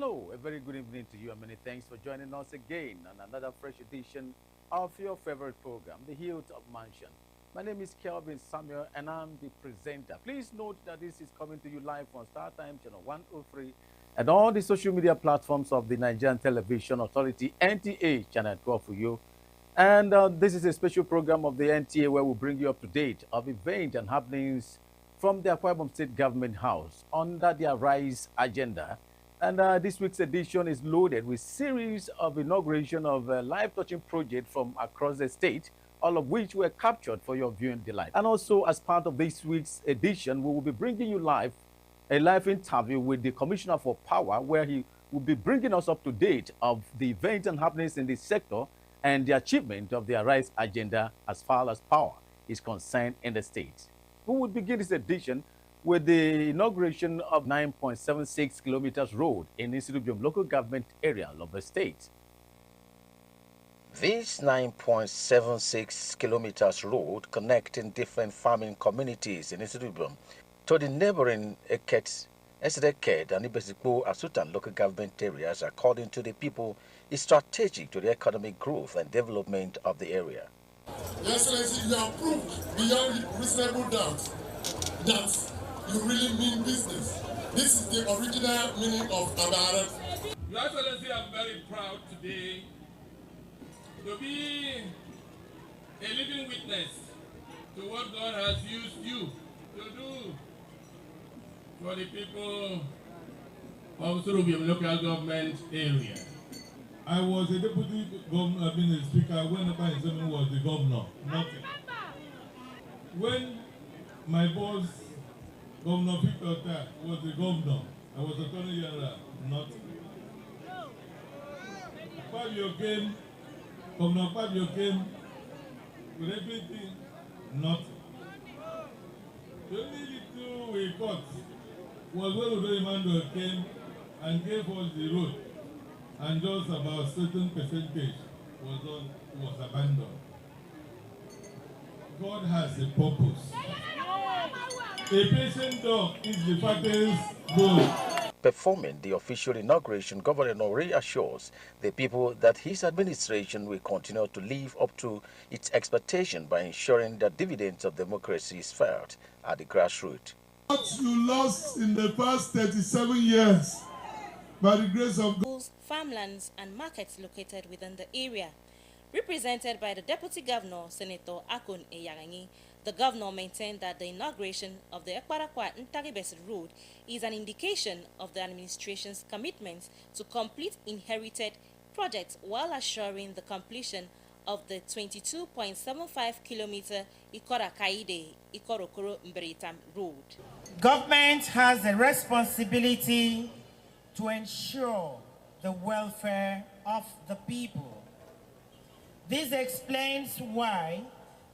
Hello, a very good evening to you, and many thanks for joining us again on another fresh edition of your favorite program, the Hilltop Mansion. My name is Kelvin Samuel, and I'm the presenter. Please note that this is coming to you live on Star Time Channel 103 and all the social media platforms of the Nigerian Television Authority, NTA Channel 12 for you. And this is a special program of the NTA where we bring you up to date of events and happenings from the Akwa Ibom State Government House under their RISE agenda. And this week's edition is loaded with series of inauguration of life-touching projects from across the state, all of which were captured for your viewing delight. And also, as part of this week's edition, we will be bringing you a live interview with the Commissioner for Power, where he will be bringing us up to date of the events and happenings in this sector and the achievement of the RISE agenda as far as power is concerned in the state. We will begin this edition with the inauguration of 9.76 kilometers road in Institute local government area of the state. This 9.76 kilometers road connecting different farming communities in Institute to the neighboring Eket, Esedeked, and Ibesikpo Asutan local government areas, according to the people, is strategic to the economic growth and development of the area. Your Excellency, you have proved beyond reasonable doubt that you really mean business. This is the original meaning of Abarat. Your Excellency, I'm very proud today to be a living witness to what God has used you to do for the people of Surubium local government area. I was a deputy governor, a speaker when Napa was the governor. Nothing. When my boss, Governor Victor was the governor, I was attorney general. Nothing. Fabio came, Governor Fabio came with everything. Nothing. The only little we got was when Udo Emmanuel came and gave us the road. And just about certain percentage was abandoned. God has a purpose. A patient dog is the fattest bone. Performing the official inauguration, Governor reassures the people that his administration will continue to live up to its expectation by ensuring that dividends of democracy is felt at the grassroots. What you lost in the past 37 years, by the grace of God. Farmlands and markets located within the area. Represented by the Deputy Governor, Senator Akon Eyarangi, the governor maintained that the inauguration of the Ekparakwa Ntaribes Road is an indication of the administration's commitment to complete inherited projects while assuring the completion of the 22.75 kilometer Ikora-Kaide-Ikorokoro Mberitam Road. Government has a responsibility to ensure the welfare of the people. This explains why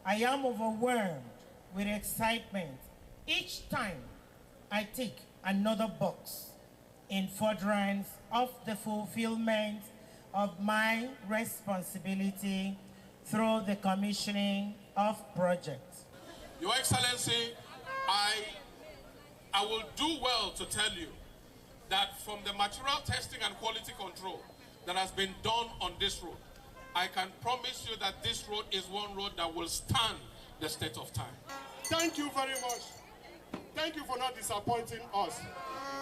I am overwhelmed with excitement each time I tick another box in furtherance of the fulfillment of my responsibility through the commissioning of projects. Your Excellency, I will do well to tell you that from the material testing and quality control that has been done on this road, I can promise you that this road is one road that will stand the test of time. Thank you very much. Thank you for not disappointing us.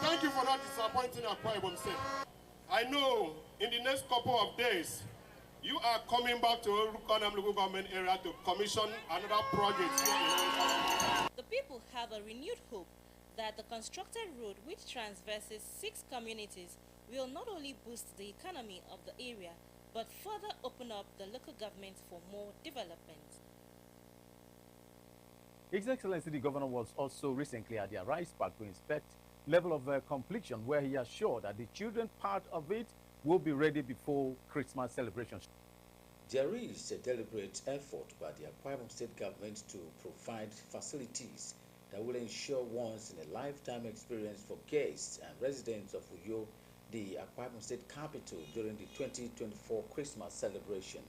Thank you for not disappointing Akwa Ibom State. I know in the next couple of days, you are coming back to Rukonam local government area to commission another project here in The people have a renewed hope that the constructed road, which traverses 6 communities, will not only boost the economy of the area, but further open up the local government for more development. His Excellency the Governor was also recently at the RISE Park to inspect level of completion, where he assured that the children part of it will be ready before Christmas celebrations. There is a deliberate effort by the Akwa Ibom State government to provide facilities that will ensure once in a lifetime experience for guests and residents of Uyo, the Akwa Ibom State capital, during the 2024 Christmas celebration.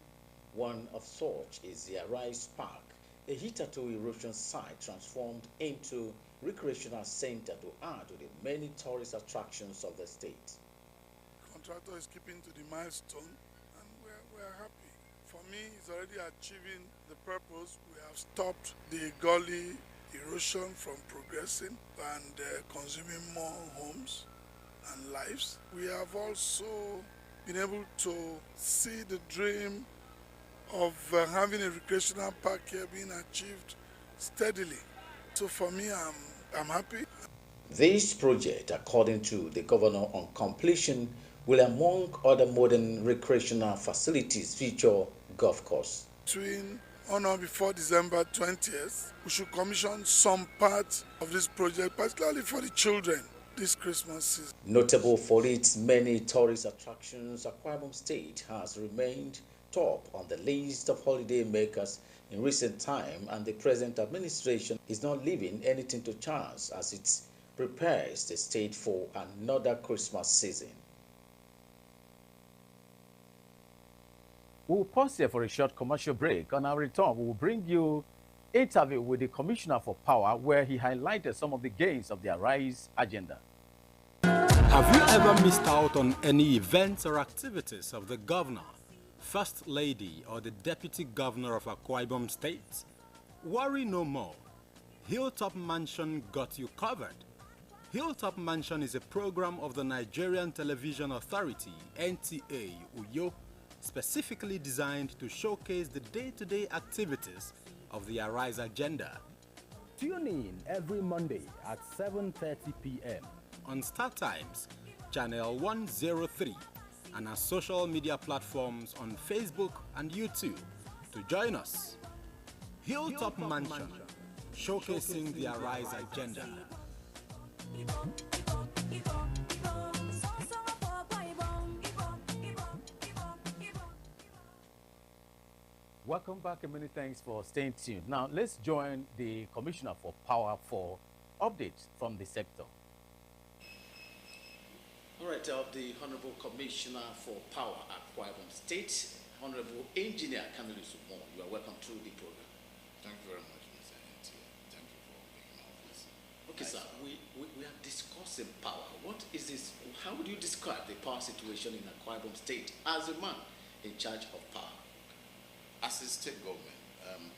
One of such is the Arise Park, a hitherto erosion site transformed into recreational center to add to the many tourist attractions of the state. contractor is keeping to the milestone, and we're happy. For me, it's already achieving the purpose. We have stopped the gully erosion from progressing and consuming more homes and lives. We have also been able to see the dream of having a recreational park here being achieved steadily. So for me, I'm happy. This project, according to the governor on completion, will, among other modern recreational facilities, feature golf course. Between on or before December 20th, we should commission some part of this project, particularly for the children this Christmas season. Notable for its many tourist attractions, Akwa Ibom State has remained top on the list of holiday makers in recent time, and the present administration is not leaving anything to chance as it prepares the state for another Christmas season. We'll pause here for a short commercial break. On our return, we will bring you an interview with the Commissioner for Power, where he highlighted some of the gains of the Arise agenda. Have you ever missed out on any events or activities of the governor, first lady, or the deputy governor of Akwa Ibom State? Worry no more. Hilltop Mansion got you covered. Hilltop Mansion is a program of the Nigerian Television Authority, NTA, Uyo, specifically designed to showcase the day-to-day activities of the Arise agenda. Tune in every Monday at 7:30 p.m. on Star Times, Channel 103, and our social media platforms on Facebook and YouTube to join us. Hilltop Mansion, showcasing the Arise agenda. Welcome back and many thanks for staying tuned. Now, let's join the Commissioner for Power for updates from the sector. All right, the Honorable Commissioner for Power at Akwa Ibom State, Honorable Engineer Kamilu Sumo, you are welcome to the program. Thank you very much, Mr. NT. Thank you for being on this. Okay, sir, we are discussing power. What is this? How would you describe the power situation in Akwa Ibom State as a man in charge of power? As a state government,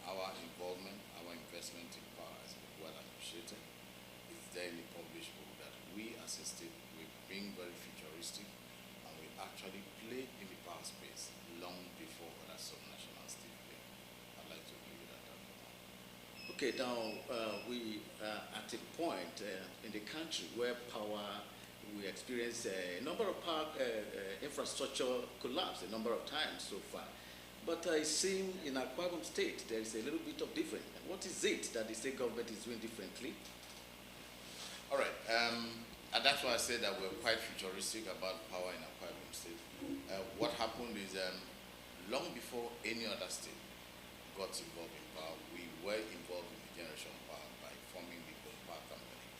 our involvement, our investment in power has been well appreciated. It's daily publishable that we as a state, we're being very futuristic, and we actually play in the power space long before other subnational state play. I'd like to give you that for now. Okay, now we are at a point in the country where power, we experience a number of power infrastructure collapse a number of times so far. But it seems in Akwa Ibom State there is a little bit of difference. What is it that the state government is doing differently? All right, and that's why I said that we're quite futuristic about power in Akwa Ibom State. What happened is long before any other state got involved in power, we were involved in the generation of power by forming the power company.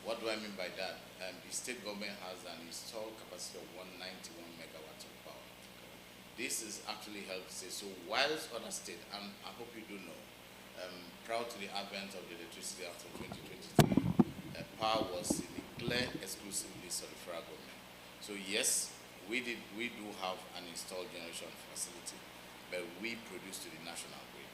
What do I mean by that? The state government has an installed capacity of 191 megawatts of power. This is actually helped say, so whilst other states, and I hope you do know, prior to the advent of the Electricity Act of 2023, power was declared exclusive list of the federal government. So yes, we do have an installed generation facility, but we produce to the national grid.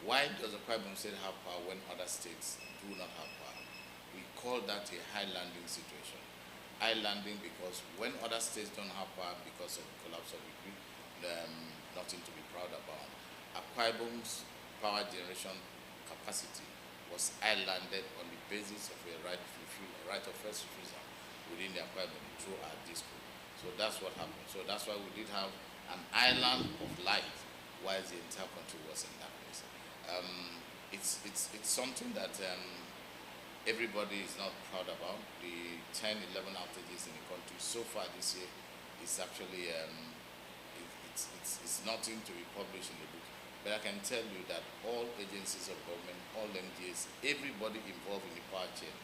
Why does Akwa Ibom State have power when other states do not have power? We call that a high landing situation. High landing because when other states don't have power because of the collapse of the grid, nothing to be proud about. Akwa Ibom's power generation capacity was islanded on the basis of a right of first refusal within the Akwa Ibom through our district. So that's what happened. So that's why we did have an island of light while the entire country was in darkness. It's something that everybody is not proud about. The 10, 11 outages in the country so far this year is actually it's nothing to be published in the book, but I can tell you that all agencies of government, all MDAs, everybody involved in the power chain,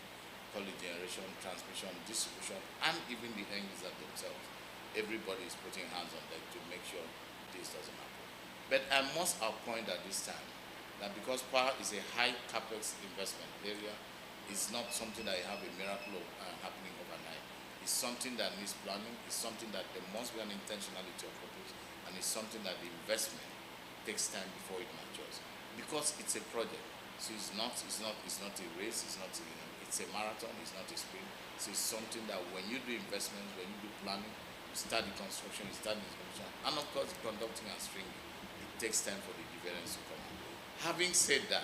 power generation, transmission, distribution, and even the end users themselves, everybody is putting hands on deck to make sure this doesn't happen. But I must appoint at this time that because power is a high capex investment area, it's not something that you have a miracle of happening overnight. It's something that needs planning. It's something that there must be an intentionality of purpose, and it's something that the investment takes time before it matures, because it's a project. So it's not a race. It's a marathon. It's not a sprint. So it's something that when you do investments, when you do planning, you start the construction, you start the installation, and of course the conducting and stringing. It takes time for the dividends to come. Having said that,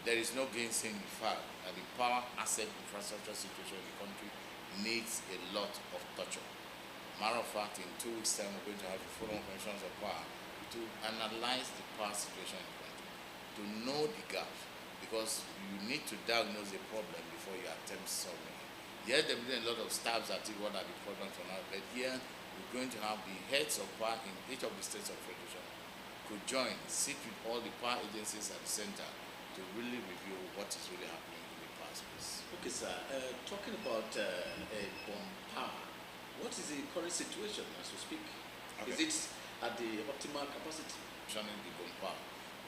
there is no gainsaying the fact that the power asset infrastructure situation in the country needs a lot of touch-up. Matter of fact, in 2 weeks' time, we're going to have a forum of commissions of power to analyze the power situation in the country, to know the gaps, because you need to diagnose a problem before you attempt solving it. Yes, there will be a lot of stabs at it, what are the problems for now, but here we're going to have the heads of power in each of the states of federation could join, sit with all the power agencies at the center to really review what is really happening in the power space. Okay, sir. Talking about bomb power, what is the current situation as we speak? Okay. Is it at the optimal capacity? Functioning the bomb power.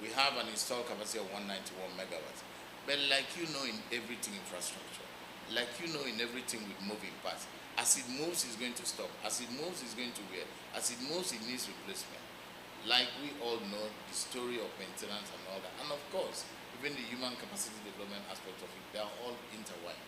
We have an installed capacity of 191 megawatts. But like you know in everything infrastructure, like you know in everything with moving parts, as it moves, it's going to stop. As it moves, it's going to wear. As it moves, it needs replacement. Like we all know the story of maintenance and all that. And of course, even the human capacity development aspect of it, they are all intertwined.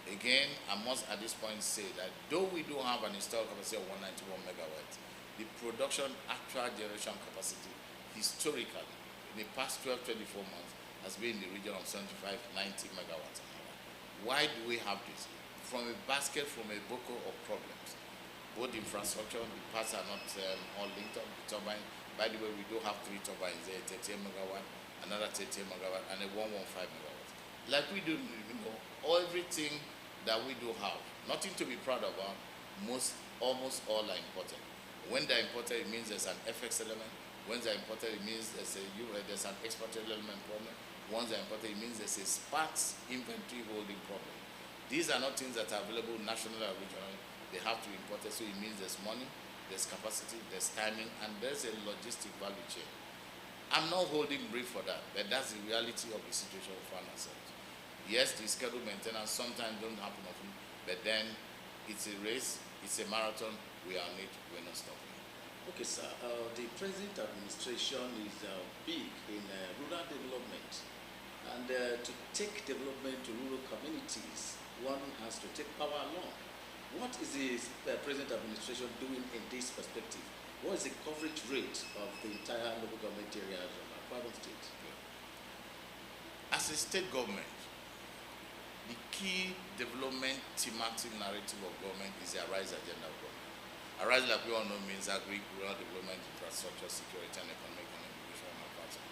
Again, I must at this point say that though we do have an installed capacity of 191 megawatts, the production actual generation capacity historically in the past 12-24 months has been in the region of 75-90 megawatts an hour. Why do we have this? From a basket, from a boko of problems. Both infrastructure, the parts are not all linked up, the turbine. By the way, we do have 3 turbines there, 38 megawatt, another 38 megawatt, and a 115 megawatt. Like we do, you know, everything that we do have, nothing to be proud about, almost all are important. When they're imported, it means there's an FX element. When they're imported, it means there's an export element problem. Once they're imported, it means there's a sparse inventory holding problem. These are not things that are available nationally or regionally. They have to be imported, so it means there's money, there's capacity, there's timing, and there's a logistic value chain. I'm not holding brief for that, but that's the reality of the situation we find ourselves. Yes, the scheduled maintenance sometimes don't happen often, but then it's a race, it's a marathon, we are on it, we're not stopping. Okay, sir. The present administration is big in rural development, and to take development to rural communities, one has to take power along. What is the present administration doing in this perspective? What is the coverage rate of the entire local government areas of Akwa Ibom State? As a state government, the key development thematic narrative of government is the ARISE agenda of government. ARISE, like we all know, means agri, rural development, infrastructure, security, and economic and educational advancement.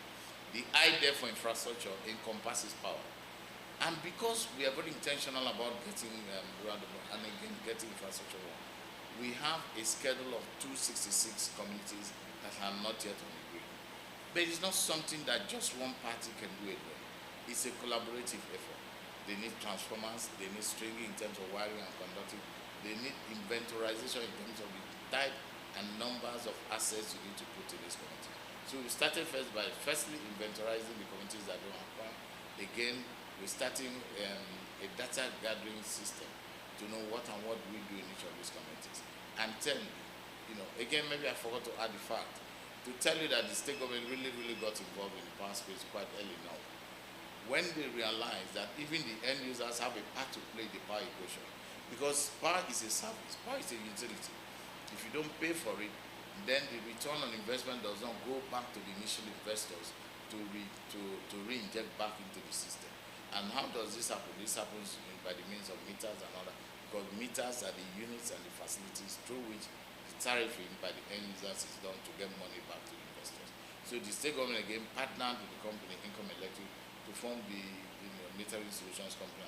The I there for infrastructure encompasses power. And because we are very intentional about getting rural development and again getting infrastructure work, we have a schedule of 266 communities that are not yet on the grid. But it's not something that just one party can do it well. It's a collaborative effort. They need transformers, they need stringing in terms of wiring and conducting, they need inventorization in terms of the type and numbers of assets you need to put in this community. So we started first by inventorizing the communities that don't have power. Again, we're starting a data gathering system to know what we do in each of these communities. And tell you know, again, maybe I forgot to add the fact, to tell you that the state government really got involved in the power space quite early now. When they realized that even the end users have a part to play in the power equation. Because power is a service, power is a utility. If you don't pay for it, then the return on investment does not go back to the initial investors to re-inject back into the system. And how does this happen? This happens by the means of meters and other, because meters are the units and the facilities through which the tariffing by the end users is done to get money back to the investors. So the state government again partnered with the company Income Electric to form the metering solutions company.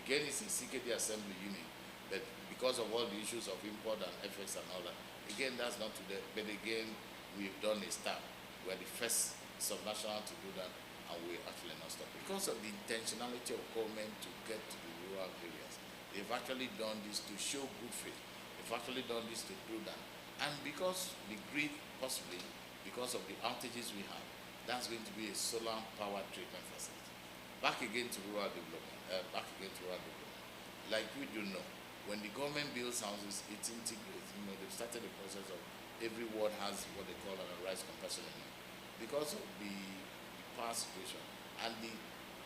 Again, it's a CKD assembly unit, but because of all the issues of import and FX and all that, again, that's not today. But again, we've done a start. We're the first subnational to do that, and we're actually not stopping. Because of the intentionality of government to get to the rural areas, they've actually done this to show good faith. They've actually done this to do that. And because the grid, possibly, because of the outages we have, that's going to be a solar power treatment facility. Back again to rural development. Like we do know, When the government builds houses, it integrates. They've started the process of every ward has what they call an arise compassionate home. Because of the power situation and the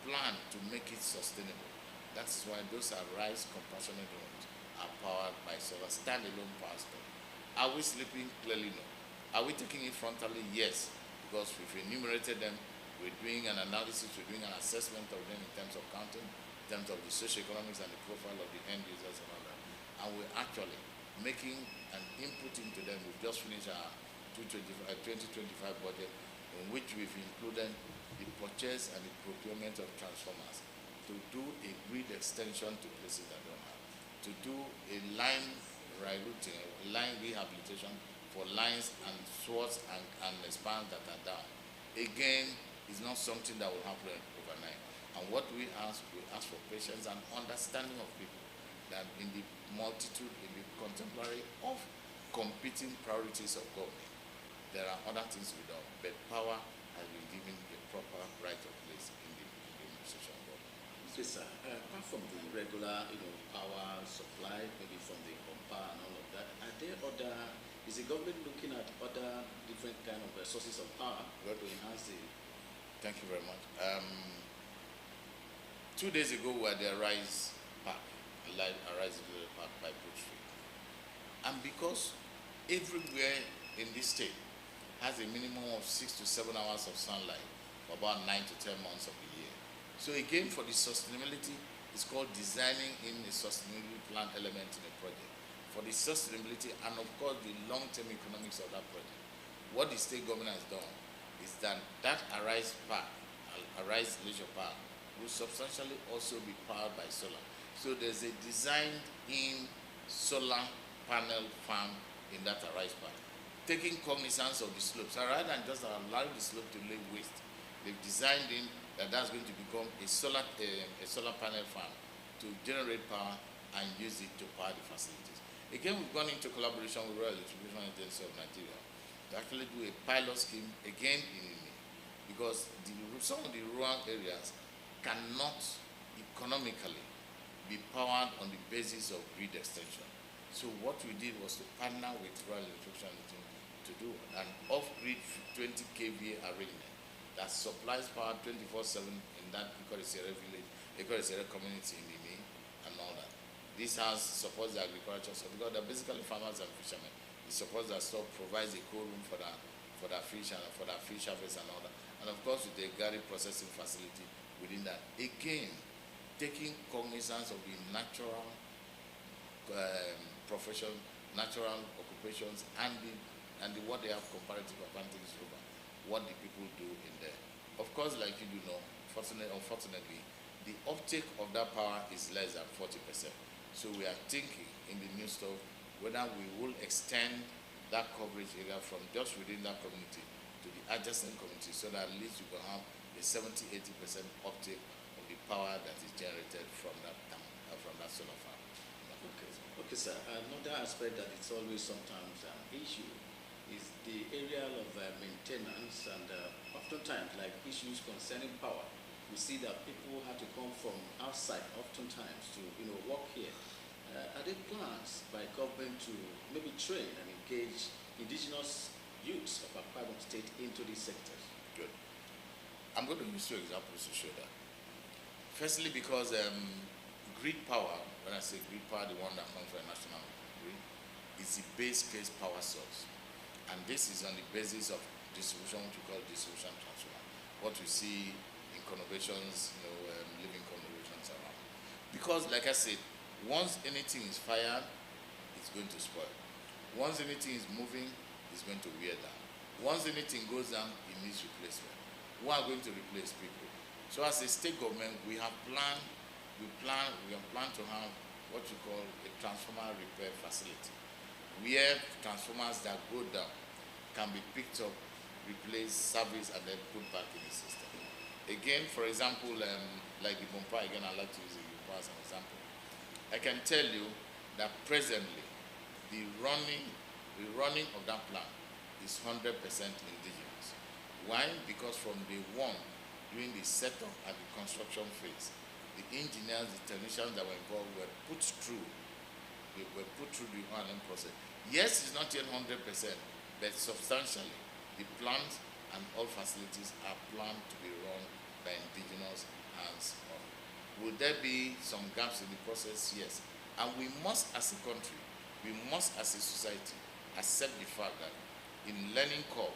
plan to make it sustainable, that's why those arise compassionate homes are powered by solar standalone power store. Are we sleeping? Clearly no. Are we taking it frontally? Yes, because we've enumerated them. We're doing an analysis, we're doing an assessment of them in terms of counting, in terms of the socioeconomics and the profile of the end users and all that. And we're actually making an input into them. We've just finished our 2025 budget, in which we've included the purchase and the procurement of transformers to do a grid extension to places that don't have, to do a line rerouting, line rehabilitation for lines and swords and spans that are down. Again, it's not something that will happen overnight. And what we ask for patience and understanding of people, that in the multitude, in the contemporary of competing priorities of government, there are other things to be done, but power has been given a proper right of place in the administration of government. Okay, sir. Apart from the regular, power supply, maybe from the pumper and all of that, are there is the government looking at other different kind of sources of power to enhance the... Thank you very much. 2 days ago, we were at the Arise Park, Arise Park by Brook Street. And because everywhere in this state has a minimum of 6 to 7 hours of sunlight for about 9 to 10 months of the year. So again, for the sustainability, it's called designing in a sustainability plan element in a project. For the sustainability and of course the long-term economics of that project. What the state government has done is that Arise Park, Arise Leisure Park, will substantially also be powered by solar. So there's a designed-in solar panel farm in that Arise Park, taking cognizance of the slopes. So rather than just allowing the slope to lay waste, they've designed in that's going to become a solar panel farm to generate power and use it to power the facilities. Again, we've gone into collaboration with Royal Electrification Agency of Nigeria to actually do a pilot scheme again in Imi, because some of the rural areas cannot economically be powered on the basis of grid extension. So what we did was to partner with Royal Electrification Agency to do an off-grid 20 kVA arrangement that supplies power 24/7 in that Ikorisere village, Ikorisere community in Imi and all that. This supports the agriculture, so because they're basically farmers and fishermen. It supports that stock, provides a cool room for the fish and for the fish harvest and all that. And of course with the gari processing facility within that. Again, taking cognizance of the natural profession, natural occupations and what they have comparative advantages over what the people do in there. Of course, like you do know, unfortunately, the uptake of that power is less than 40%. So we are thinking in the new stuff whether we will extend that coverage area from just within that community to the adjacent community, so that at least you can have a 70–80% uptake of the power that is generated from that town, from that solar farm. Okay, sir. Another aspect that is always sometimes an issue is the area of maintenance, and oftentimes, like issues concerning power, we see that people have to come from outside oftentimes to work here. Are there plans by government to maybe train and engage indigenous youths of Akwa Ibom State into these sectors? Good. I'm going to use two examples to show that. Firstly, because grid power, when I say grid power, the one that comes from a national grid, is the base case power source. And this is on the basis of distribution, which we call distribution transformer. What we see in conurbations, living conurbations around. Because, like I said, once anything is fired, it's going to spoil. Once anything is moving, it's going to wear down. Once anything goes down, it needs replacement. We are going to replace people. So as a state government, we have planned to have what we call a transformer repair facility, where transformers that go down can be picked up, replaced, serviced, and then put back in the system. Again, for example, like the bumper, again, I like to use the bumper as an example. I can tell you that presently, the running of that plant is 100% indigenous. Why? Because from day one, during the setup and the construction phase, the engineers, the technicians that were involved were put through were put through the O&M process. Yes, it's not yet 100%, but substantially, the plants and all facilities are planned to be run by indigenous hands-on. Will there be some gaps in the process? Yes. And we must, as a country, we must, as a society, accept the fact that in learning curve,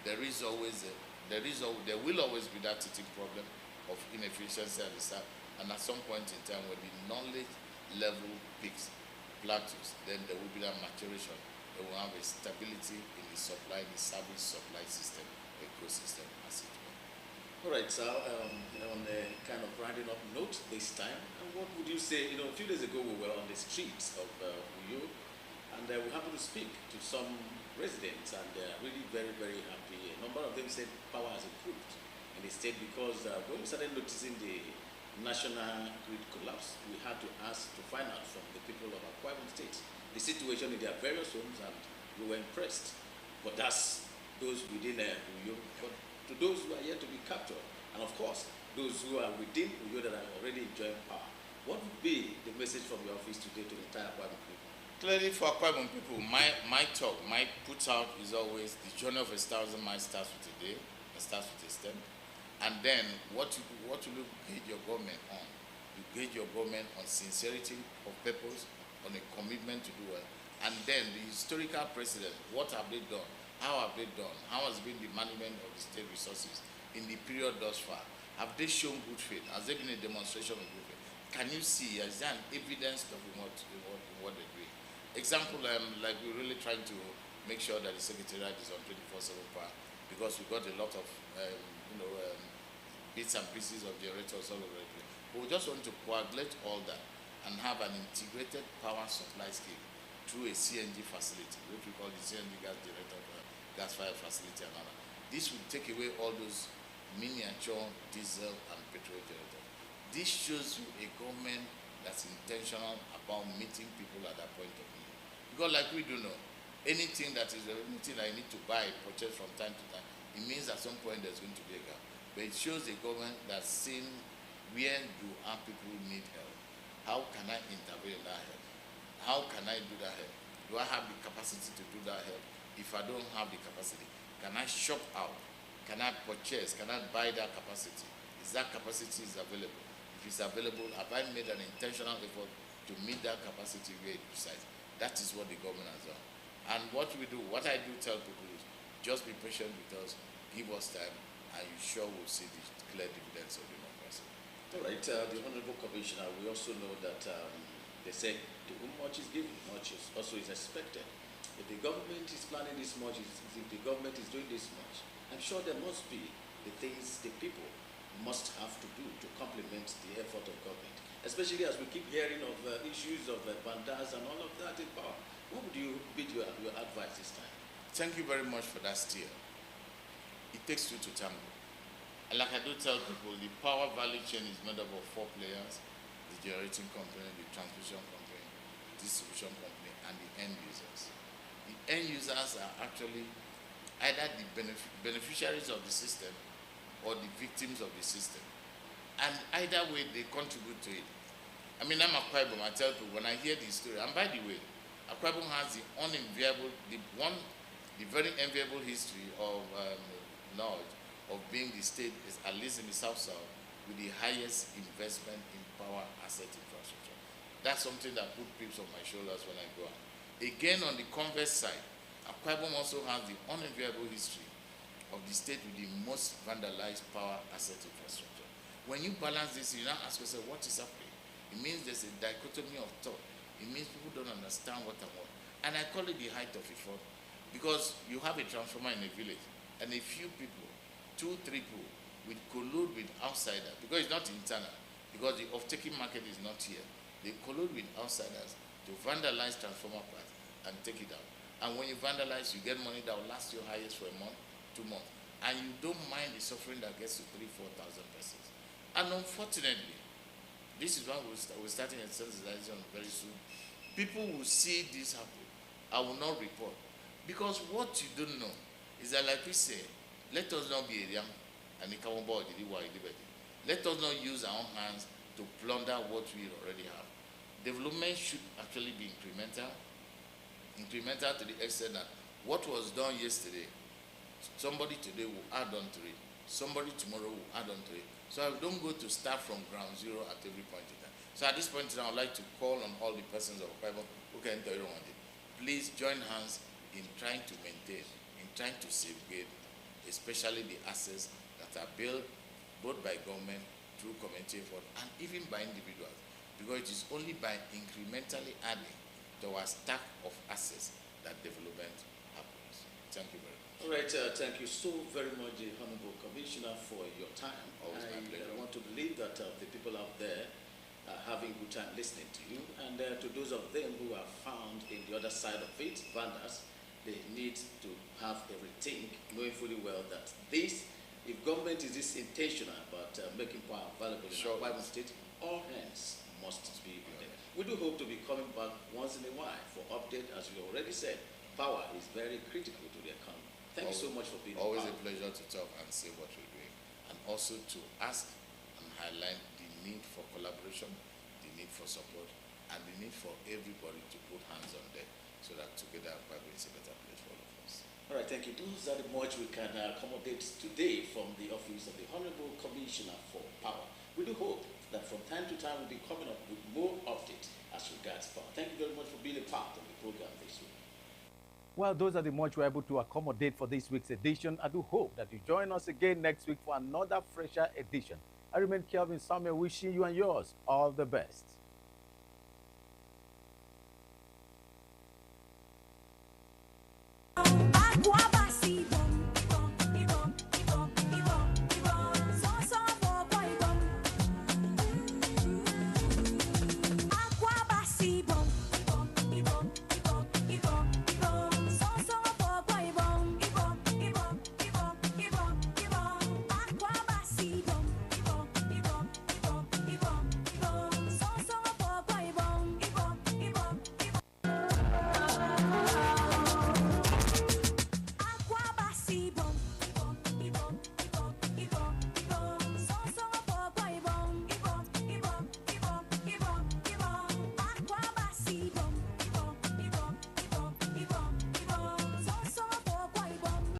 there will always be that teething problem of inefficiency at the start, and at some point in time, when the knowledge level peaks, plateaus, then there will be that maturation. There will have a stability in the supply, the service supply system, ecosystem, as it were. All right, so on a kind of rounding up note this time, what would you say? A few days ago we were on the streets of Uyo, and we happened to speak to some residents, and they are really very, very happy. A number of them said power has improved in the state because when we started noticing the national grid collapse, we had to ask to find out from the people of Akwa Ibom State the situation in their various homes, and we were impressed. But that's those within Uyo. But to those who are yet to be captured, and of course, those who are within Uyo that are already enjoying power, what would be the message from your office today to the entire Akwa Ibom people? Clearly, for Akwa Ibom people, my talk, my put out is always the journey of 1,000 miles starts with a day, it starts with a step. And then what you gauge your government on? You gauge your government on sincerity of purpose, on a commitment to do well. And then the historical precedent, what have they done? How have they done? How has been the management of the state resources in the period thus far? Have they shown good faith? Has there been a demonstration of good faith? Can you see, is there an evidence of what they're doing? Example, like we're really trying to make sure that the secretariat is on 24/7 power, because we've got a lot of bits and pieces of generators all over the place. But we just want to coagulate all that and have an integrated power supply scheme through a CNG facility, which we call the CNG gas fire facility and all that. This will take away all those miniature diesel and petrol generators. This shows you a government that's intentional about meeting people at that point of need. Because like we do know, anything that I need to buy, purchase from time to time, it means at some point there's going to be a gap. But it shows a government that's seen where do our people need help. How can I intervene in that help? How can I do that help? Do I have the capacity to do that help? If I don't have the capacity, can I shop out? Can I purchase? Can I buy that capacity? Is that capacity available? If it's available, have I made an intentional effort to meet that capacity where it resides? That is what the government has done. And what we do, what I do tell people is, just be patient with us, give us time, and you sure will see the clear dividends of democracy. All right, the Honorable Commissioner, we also know that they said to whom much is given, much is also is expected. If the government is planning this much, if the government is doing this much, I'm sure there must be the things the people must have to do to complement the effort of government, especially as we keep hearing of issues of bandas and all of that in power. What would you be your advice this time? Thank you very much for that steer. It takes two to tango. And like I do tell people, the power value chain is made up of 4 players: the generating company, the transmission company, distribution company, and the end users. The end users are actually either the beneficiaries of the system or the victims of the system. And either way, they contribute to it. I mean, I'm Akwa Ibom, I tell people when I hear this story, and by the way, Akwa Ibom has the very enviable history of knowledge of being the state, at least in the South-South, with the highest investment in power asset infrastructure. That's something that put pips on my shoulders when I go out. Again, on the converse side, Akwa Ibom also has the unenviable history of the state with the most vandalized power asset infrastructure. When you balance this, you now ask yourself, what is happening? It means there's a dichotomy of thought. It means people don't understand what I want. And I call it the height of effort, because you have a transformer in a village, and a few people, 2-3 people, will collude with outsiders, because it's not internal, because the off-taking market is not here. They collude with outsiders to vandalize transformer parts and take it out. And when you vandalize, you get money that will last you highest for a month, 2 months. And you don't mind the suffering that gets to 3,000-4,000 persons. And unfortunately, this is why we're starting a sensitization very soon. People will see this happen. I will not report. Because what you don't know is that, like we say, let us not be a young and let us not use our own hands to plunder what we already have. Development should actually be incremental to the extent that what was done yesterday, somebody today will add on to it, somebody tomorrow will add on to it. So I don't go to start from ground zero at every point in time. So at this point in time, I would like to call on all the persons of Bible who can enter on it. Please join hands in trying to maintain, in trying to safeguard, especially the assets that are built both by government, through community effort, and even by individuals. Because it is only by incrementally adding to our stack of assets that development happens. Thank you very much. All right, thank you so very much, the Honorable Commissioner, for your time. Always my pleasure. I want to believe that the people out there are having good time listening to you, and to those of them who are found in the other side of it, vendors, they need to have a rethink, knowing fully well that this, if government is this intentional about making power available in our Bible state, all hands must be on there. We do hope to be coming back once in a while for update. As you already said, power is very critical to the economy. Thank you so much for being always a pleasure to talk and say what we're doing, and also to ask and highlight the need for collaboration, the need for support, and the need for everybody to put hands on deck so that together Bible is a better place for all of us. All right, thank you. Those are the much we can accommodate today from the office of the Honorable Commissioner for Power. We do hope that from time to time we'll be coming up with more updates as regards power. Thank you very much for being a part of the program this week. Well, those are the much we're able to accommodate for this week's edition. I do hope that you join us again next week for another fresher edition. I remain Kelvin Samuel, wishing you and yours all the best. Aqua